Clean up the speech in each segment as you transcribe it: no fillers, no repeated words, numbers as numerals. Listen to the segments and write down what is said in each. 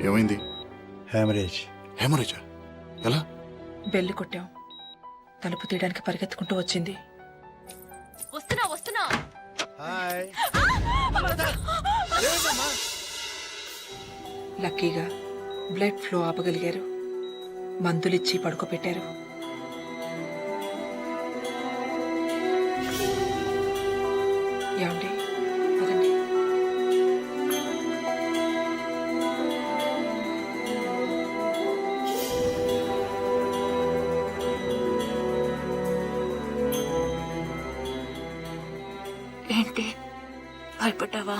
ఏమైంది? హెమరేజా? ఎలా? బెల్లి కొట్టాం. తలుపు తీయడానికి పరిగెత్తుకుంటూ వచ్చింది. వస్తున్నా లక్కీగా బ్లడ్ ఫ్లో ఆపగలిగారు. మందులిచ్చి పడుకోబెట్టారు. ఏమండి పదండి. ఏంటి భయపడ్డావా?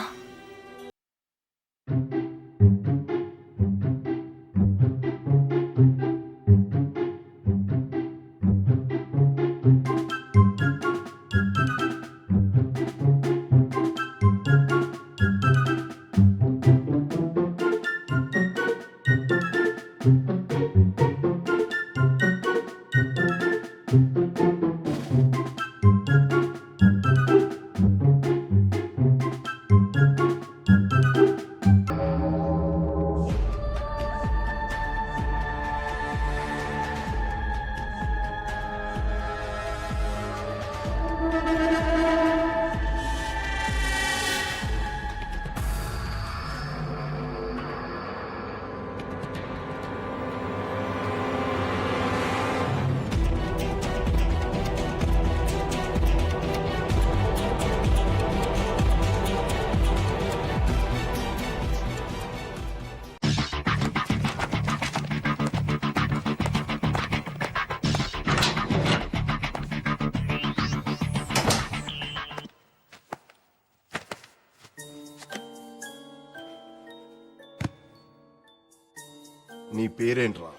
నీ పేరేంట్రా?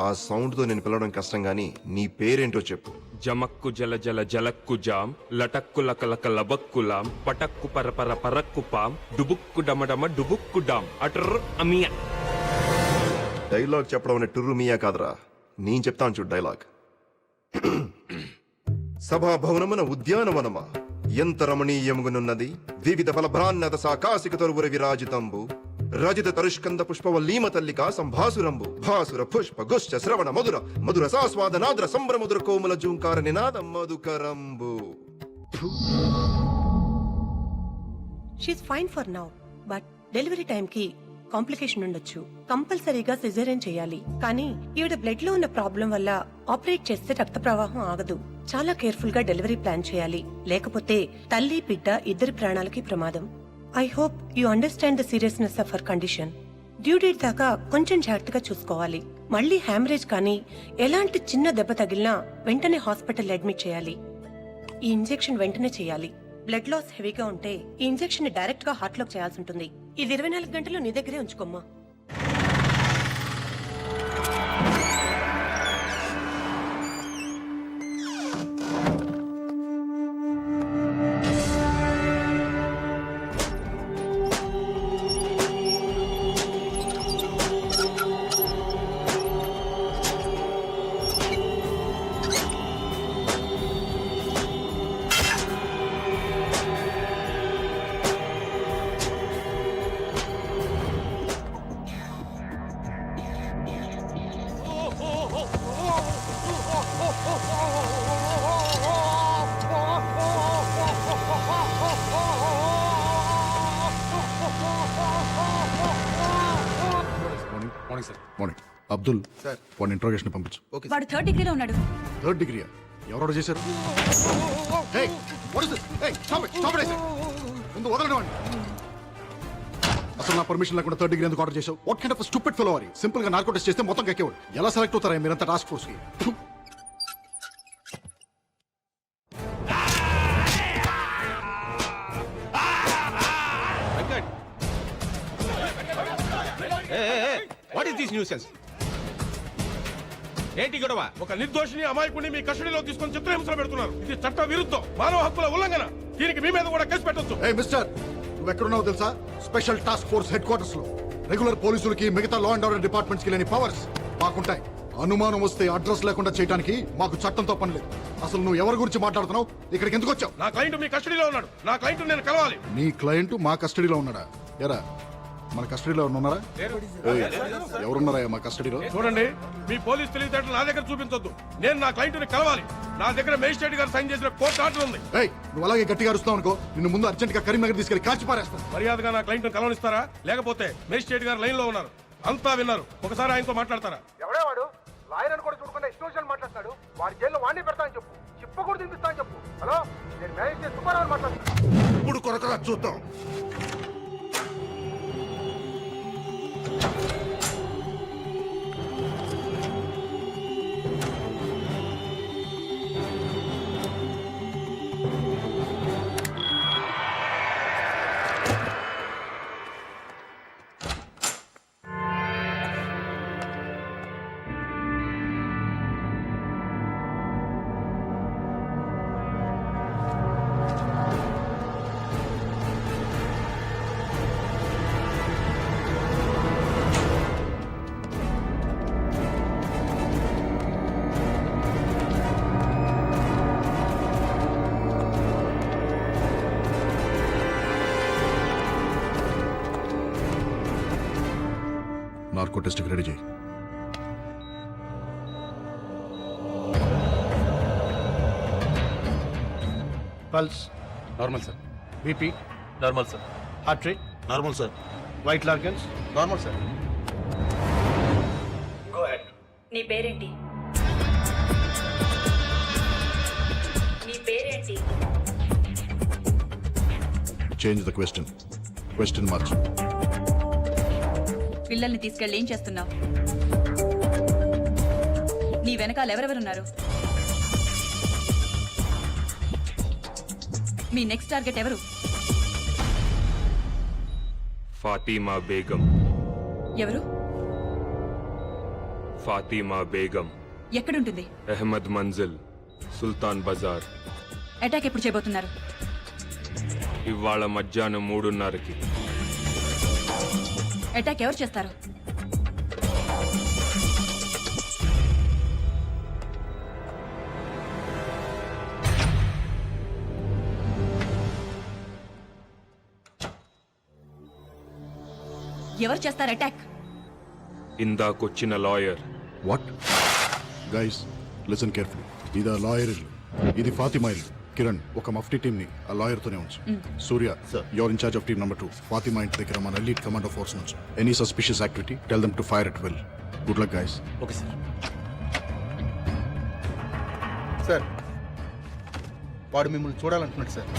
ఆ సౌండ్ తో నేను పిలవడం కష్టం గానీ నీ పేరేంటో చెప్పు. జమక్కు జల జల జలక్కు జాం లటక్కు లకలక లబక్కులాం పటక్కు పరపర పరక్కు పాం డుబుక్కు డమడమ డుబుక్కు డాం అటర్ అమియా. డైలాగ్ చెప్పడం అనే టుర్రు మీయా కాదురా, నేను చెప్తాను చూడు డైలాగ్. సభాభవనమున ఉద్యానవనమా ఎంత రమణీయముగునున్నది, వివిధ ఫలభ్రాన్నత సాకాశిక తరువుర విరాజితంబు రజిత తరుష్కంద పుష్పవల్లీమ తల్లికా సంభాసురంబు భాసుర పుష్ప గుశ్చ శ్రవణ మధుర మధుర సాస్వాద నాద్ర సంభ్రముదుర కోమల జూంకార నినాద మధుకరంబు. She's fine for now, but delivery time కి కాంప్లికేషన్ ఉండొచ్చు. కంపల్సరీగా సిజేరియన్ చేయాలి. కానీ ఈవిడ బ్లడ్ లో ఉన్న ప్రాబ్లం వల్ల ఆపరేట్ చేస్తే రక్త ప్రవాహం ఆగదు. చాలా కేర్ఫుల్ గా డెలివరీ ప్లాన్ చేయాలి, లేకపోతే తల్లి బిడ్డ ఇద్దరి ప్రాణాలకి ప్రమాదం. I hope you understand the seriousness of her condition. Due date దాకా కొంచెం జాగ్రత్తగా చూసుకోవాలి. మళ్ళీ హ్యామరేజ్ కానీ ఎలాంటి చిన్న దెబ్బ తగిలినా వెంటనే హాస్పిటల్ అడ్మిట్ చేయాలి. ఈ ఇంజెక్షన్ వెంటనే చేయాలి. బ్లడ్ లాస్ హెవీగా ఉంటే ఈ ఇంజెక్షన్ ని డైరెక్ట్ గా హార్ట్ లోకి చేయాల్సి ఉంటుంది. ఇది 24 గంటలు నీ దగ్గరే ఉంచుకోమ్మా. మార్నింగ్. అబ్దుల్ సార్, వాడిని ఇంట్రోగేషన్ పంపించు. వాడు 3rd డిగ్రీలో ఉన్నాడు. 3rd డిగ్రీ ఎవరో చేశారు? Hey, what is this? Hey, stop it, I said. ముందు వదలండి వాడిని. అసలు నా పర్మిషన్ లేకుండా 3rd డిగ్రీ ఎందుకు ఆర్డర్ చేశావు? What kind of stupid fellow are you? Simple గా నార్కో టెస్ట్ చేస్తే మొత్తం కక్కేవాడు. ఎలా సెలెక్ట్ అవుతారా మీరంతా టాస్క్ ఫోర్స్ కి? What is this nuisance? ఏంటి గొడవ? ఒక నిర్దోషిని అమాయకుని మీ కస్టడీలో తీసుకొని చిత్రహింసలు పెడుతున్నారు. ఇది చట్ట విరుద్ధం, మానవ హక్కుల ఉల్లంఘన. దీనికి మీ మీద కూడా కేసు పెట్టొచ్చు. ఏ మిస్టర్, నువ్వు ఎక్కడున్నావు తెలుసా? Special task force head quarters లో. రెగ్యులర్ పోలీసులకి మిగతా లా అండ్ ఆర్డర్ డిపార్ట్మెంట్స్ కి లేని పవర్స్ మాకుంటాయి. అనుమానం వస్తే అడ్రస్ లేకుండా చేయడానికి మాకు చట్టంతో పని లేదు. అసలు నువ్వు ఎవరి గురించి మాట్లాడుతున్నావు? ఇక్కడికి ఎందుకు వచ్చావు? నా క్లయింట్ మీ కస్టడీలో ఉన్నాడు. నా క్లయింట్ నేను కలవాలి. నీ క్లయింట్ మా కస్టడీలో ఉన్నాడా? ఎరా మన కస్టడీలో ఉన్నారా? ఏయ్, ఎవరున్నారా మా కస్టడీలో? చూడండి, మీ పోలీస్ తెలివితేటలు నా దగ్గర చూపించొద్దు. నేను నా క్లయింట్ ని కలవాలి. నా దగ్గర మేజిస్ట్రేట్ గారు సైన్ చేసిన కోర్టు ఆర్డర్ ఉంది. ఏయ్, నువ్వు అలాగే గట్టిగా అరుస్తావు అనుకో, నిన్ను ముందు అర్జెంట్ గా కరీంనగర్ తీసుకెళ్లి కాల్చి పారేస్తాను. మర్యాదగా నా క్లయింట్ ని కలవనిస్తారా? లేకపోతే మేజిస్ట్రేట్ గారు లైన్ లో ఉన్నారు, అంతా విన్నారు. ఒకసారి ఆయనతో మాట్లాడతారా? ఎవడే వాడు? లాయర్ అని కూడా చూడకుండా ఇష్టం మాట్లాడతాడు. వాడి జైల్లో వాడిని పెడతానని చెప్పు. చిప్ప కూడా తినిపిస్తానని చెప్పు. హలో, నేను మేనేజ్ చేసి సుబ్బారావు మాట్లాడుతున్నాను. ఇప్పుడు కొరకరా చూద్దాం. నార్కో టెస్ట్ రెడీ చేయి. Pulse normal sir. BP normal sir. Heart rate normal sir. White లార్గన్స్ నార్మల్ సార్. Go ahead. నీ పేరేంటి? నీ పేరేంటి? చేంజ్ ద క్వశ్చన్ మార్చు. పిల్లల్ని తీసుకెళ్ళి ఏం చేస్తున్నావు? నీ వెనకాల ఎవరెవరున్నారు? మీ నెక్స్ట్ టార్గెట్ ఎవరు? ఫాతిమా బేగం. ఎవరు? ఫాతిమా బేగం. ఎక్కడుంటుంది? అహ్మద్ మంజిల్, సుల్తాన్ బజార్. అటాక్ ఎప్పుడు చేయబోతున్నారు? ఇవాళ మధ్యాహ్నం 3:30కి. అటాక్ ఎవరు చేస్తారు? ఎవరు చేస్తారు అటాక్? ఇందాకొచ్చిన lawyer. What? Guys listen carefully. ఇది లాయర్ ఇల్లు, ఇది ఫాతిమా ఇల్లు. కిరణ్, ఒక మఫ్టీ టీమ్ ని ఆ లాయర్ తోనే ఉంచు. Surya, your in charge of team number 2. Fatima ఇంటి దగ్గర మన ఎలీట్ కమాండో ఫోర్స్ నుంచి any suspicious activity tell them to fire at will. Good luck guys. Okay sir. Sir, వాడు మిమ్మల్ని చూడాలంటున్నాడు సార్.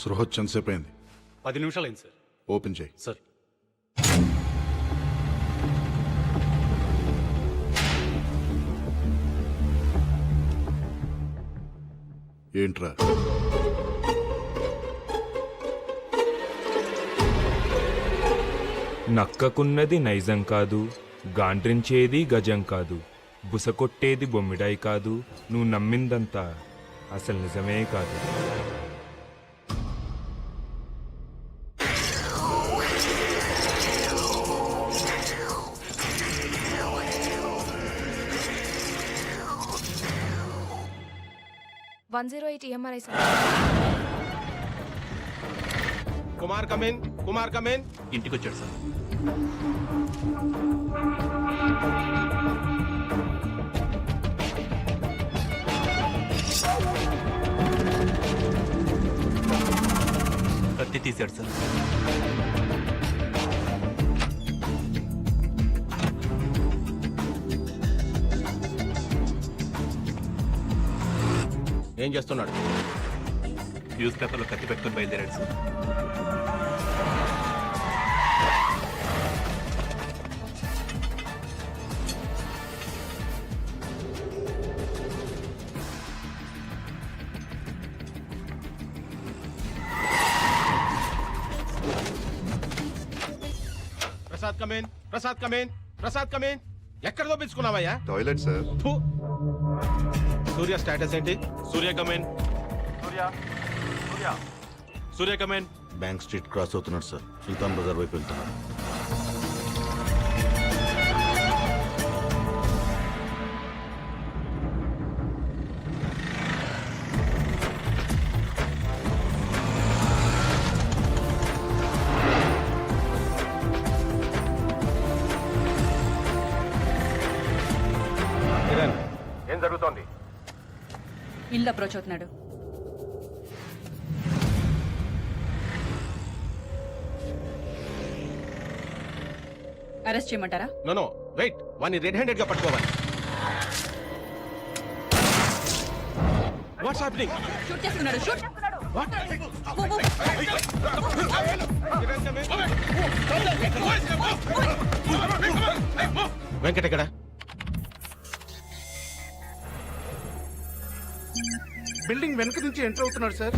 సృహత్ ఎంతసేపు అయింది? 10 నిమిషాలు అయింది సార్. ఓపెన్ చేయి. సార్, ఏంట్రా? నక్కకున్నది నైజం కాదు, గాండ్రించేది గజం కాదు, బుసకొట్టేది బొమ్మిడాయి కాదు, నువ్వు నమ్మిందంతా అసలు నిజమే కాదు. Kumar come in, Kumar come in. ఇంటికి వచ్చాడు సార్. కత్తి తీశాడు సార్. ఏం చేస్తున్నాడు? న్యూస్ పేపర్లో కత్తి పెట్టుకొని బయలుదేరాడు sir. Prasad come in, Prasad come in, Prasad come in. ఎక్కడ దోపించుకున్నావయ్యా? Toilet sir. ఫు. సూర్య స్టేటస్ ఏంటి? Surya come in. Surya come in. Bank street cross అవుతున్నాడు సార్. సుల్తాన్ బజార్ వైపు వెళ్తున్నాడు. కిరణ్, ఏం జరుగుతోంది? ఇల్లు అప్రోచ్ అవుతున్నాడు. అరెస్ట్ చేయమంటారా? నో వెయిట్, వాడిని రెడ్ హ్యాండెడ్ గా పట్టుకోవాలి. What's happening? షూట్ చేస్తున్నాడు. షూట్. వెంకట ఎక్కడ? బిల్డింగ్ వెనక నుంచి ఎంటర్ అవుతున్నాడు సార్.